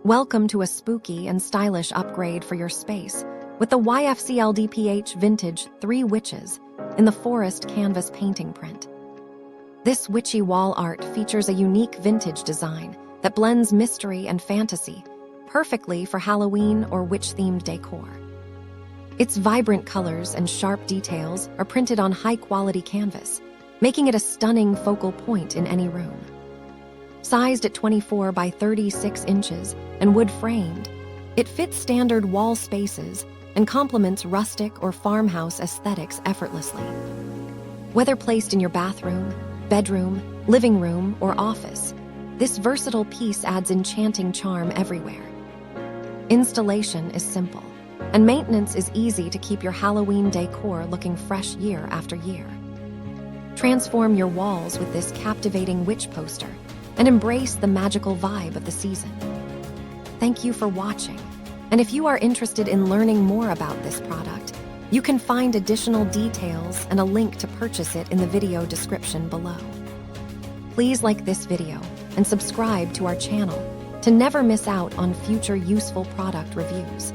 Welcome to a spooky and stylish upgrade for your space with the YFCLDPH Vintage Three Witches in the Forest canvas painting print. This witchy wall art features a unique vintage design that blends mystery and fantasy perfectly for Halloween or witch-themed decor. Its vibrant colors and sharp details are printed on high-quality canvas, making it a stunning focal point in any room. Sized at 24 by 36 inches and wood-framed, it fits standard wall spaces and complements rustic or farmhouse aesthetics effortlessly. Whether placed in your bathroom, bedroom, living room, or office, this versatile piece adds enchanting charm everywhere. Installation is simple, and maintenance is easy to keep your Halloween decor looking fresh year after year. Transform your walls with this captivating witch poster and embrace the magical vibe of the season. Thank you for watching, and if you are interested in learning more about this product, you can find additional details and a link to purchase it in the video description below. Please like this video and subscribe to our channel to never miss out on future useful product reviews.